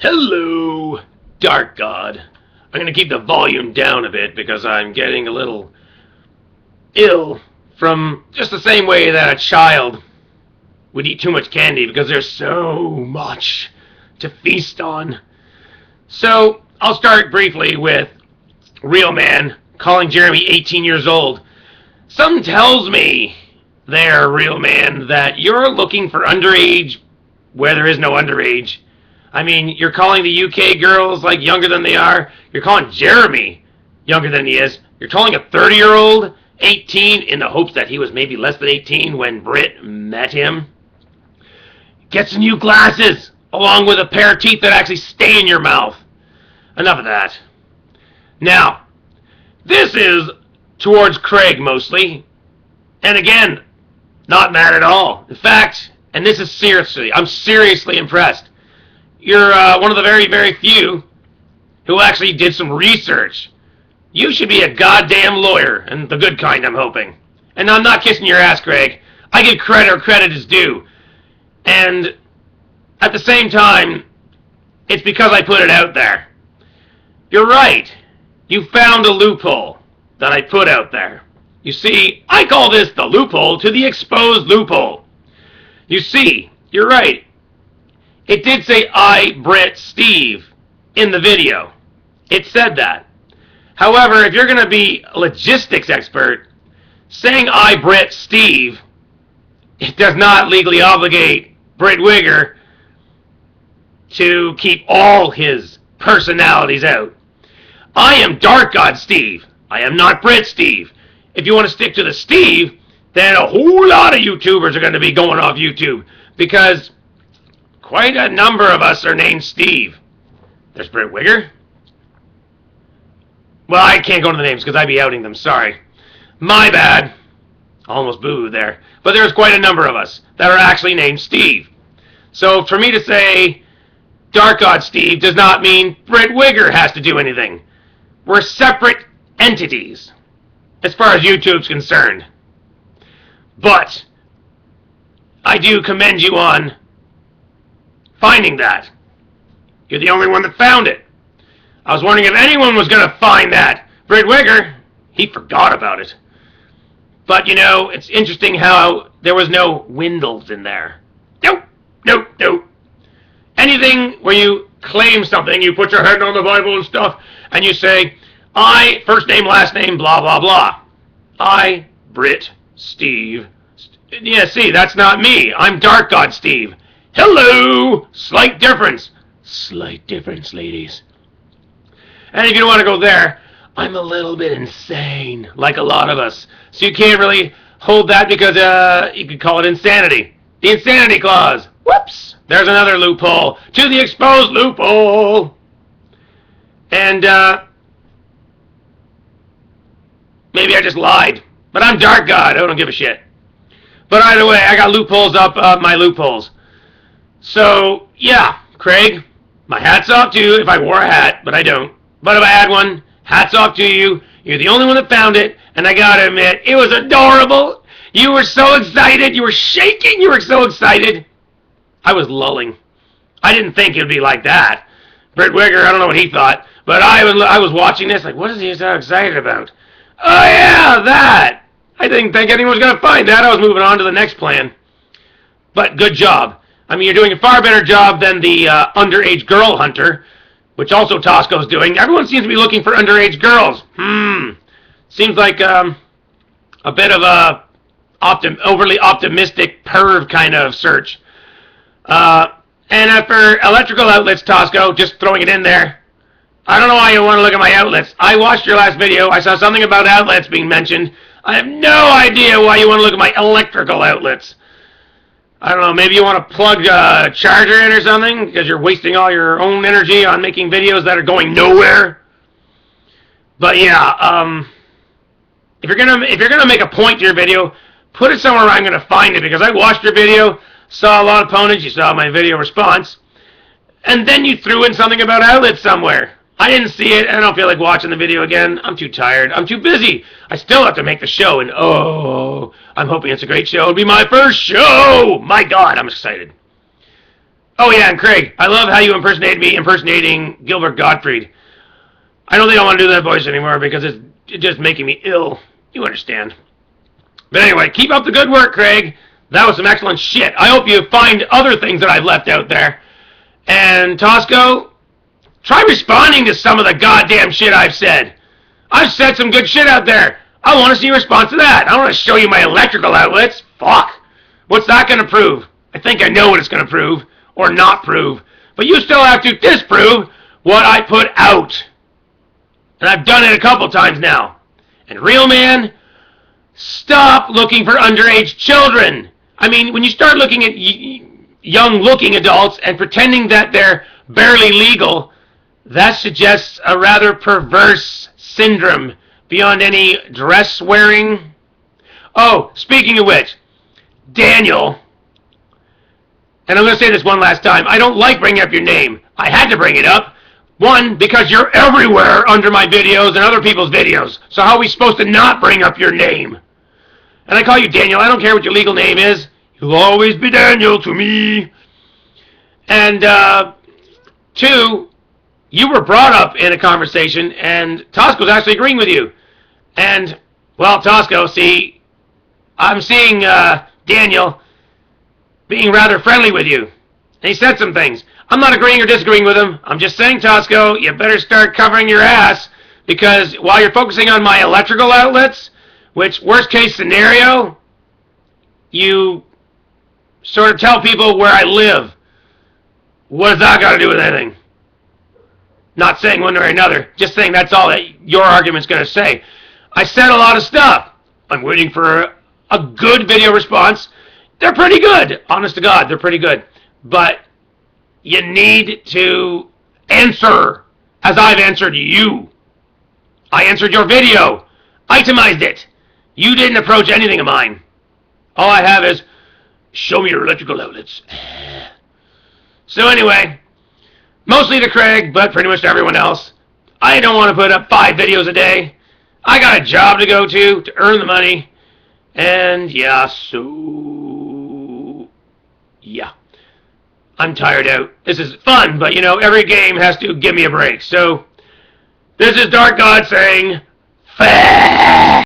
Hello, Dark God. I'm going to keep the volume down a bit because I'm getting a little ill from just the same way that a child would eat too much candy because there's so much to feast on. So, I'll start briefly with Real Man calling Jeremy 18 years old. Something tells me there, Real Man, that you're looking for underage where there is no underage. I mean, you're calling the UK girls like younger than they are. You're calling Jeremy younger than he is. You're calling a 30-year-old 18 in the hopes that he was maybe less than 18 when Britt met him. Get some new glasses along with a pair of teeth that actually stay in your mouth. Enough of that. Now, this is towards Craig mostly. And again, not mad at all. In fact, and this is seriously, I'm seriously impressed. You're one of the very, very few who actually did some research. You should be a goddamn lawyer, and the good kind, I'm hoping. And I'm not kissing your ass, Craig. I give credit where credit is due. And at the same time, it's because I put it out there. You're right. You found a loophole that I put out there. You see, I call this the loophole to the exposed loophole. You see, you're right. It did say I, Britt, Steve in the video. It said that. However, if you're going to be a logistics expert, saying I, Britt, Steve, it does not legally obligate Britt Wigger to keep all his personalities out. I am Dark God Steve. I am not Britt Steve. If you want to stick to the Steve, then a whole lot of YouTubers are going to be going off YouTube because quite a number of us are named Steve. There's Britt Wigger. Well, I can't go into the names because I'd be outing them. Sorry. My bad. Almost booed there. But there's quite a number of us that are actually named Steve. So for me to say Dark God Steve does not mean Britt Wigger has to do anything. We're separate entities as far as YouTube's concerned. But I do commend you on finding that. You're the only one that found it. I was wondering if anyone was going to find that. Britt Wigger, he forgot about it. But, you know, it's interesting how there was no Windles in there. Nope, nope, nope. Anything where you claim something, you put your head on the Bible and stuff, and you say, I, first name, last name, blah, blah, blah. I, Britt, Steve. Yeah, see, that's not me. I'm Dark God Steve. Hello! Slight difference. Slight difference, ladies. And if you don't want to go there, I'm a little bit insane, like a lot of us. So you can't really hold that because you could call it insanity. The insanity clause. Whoops! There's another loophole to the exposed loophole. And maybe I just lied. But I'm Dark God. I don't give a shit. But either way, I got loopholes up my loopholes. So, yeah, Craig, my hat's off to you if I wore a hat, but I don't. But if I had one, hats off to you. You're the only one that found it, and I gotta admit, it was adorable. You were so excited. You were shaking. You were so excited. I was lulling. I didn't think it would be like that. Britt Wigger, I don't know what he thought, but I was watching this like, what is he so excited about? Oh, yeah, that. I didn't think anyone was going to find that. I was moving on to the next plan. But good job. I mean, you're doing a far better job than the underage girl hunter, which also Tosco's doing. Everyone seems to be looking for underage girls. Seems like a bit of a overly optimistic perv kind of search. And for electrical outlets, Tosco, just throwing it in there. I don't know why you want to look at my outlets. I watched your last video. I saw something about outlets being mentioned. I have no idea why you want to look at my electrical outlets. I don't know, maybe you want to plug a charger in or something because you're wasting all your own energy on making videos that are going nowhere. But yeah, if you're gonna make a point to your video, put it somewhere where I'm gonna find it because I watched your video, saw a lot of opponents, you saw my video response, and then you threw in something about outlets somewhere. I didn't see it, and I don't feel like watching the video again. I'm too tired. I'm too busy. I still have to make the show, and oh, I'm hoping it's a great show. It'll be my first show! My God, I'm excited. Oh yeah, and Craig, I love how you impersonated me impersonating Gilbert Gottfried. I don't think I want to do that voice anymore because it's just making me ill. You understand. But anyway, keep up the good work, Craig. That was some excellent shit. I hope you find other things that I've left out there. And Tosco, try responding to some of the goddamn shit I've said. I've said some good shit out there. I want to see a response to that. I want to show you my electrical outlets. Fuck. What's that going to prove? I think I know what it's going to prove. Or not prove. But you still have to disprove what I put out. And I've done it a couple times now. And real man, stop looking for underage children. I mean, when you start looking at young-looking adults and pretending that they're barely legal, that suggests a rather perverse syndrome beyond any dress-wearing. Oh, speaking of which, Daniel, and I'm going to say this one last time, I don't like bringing up your name. I had to bring it up. One, because you're everywhere under my videos and other people's videos. So how are we supposed to not bring up your name? And I call you Daniel. I don't care what your legal name is. You'll always be Daniel to me. And two, you were brought up in a conversation, and Tosco's actually agreeing with you. And, well, Tosco, see, I'm seeing Daniel being rather friendly with you. And he said some things. I'm not agreeing or disagreeing with him. I'm just saying, Tosco, you better start covering your ass, because while you're focusing on my electrical outlets, which, worst case scenario, you sort of tell people where I live. What does that got to do with anything? Not saying one way or another, just saying that's all that your argument's going to say. I said a lot of stuff. I'm waiting for a good video response. They're pretty good. Honest to God, they're pretty good. But you need to answer as I've answered you. I answered your video. Itemized it. You didn't approach anything of mine. All I have is, show me your electrical outlets. So anyway, mostly to Craig, but pretty much to everyone else, I don't want to put up 5 videos a day. I got a job to go to earn the money. And yeah, so yeah. I'm tired out. This is fun, but you know, every game has to give me a break. So, this is Dark God saying,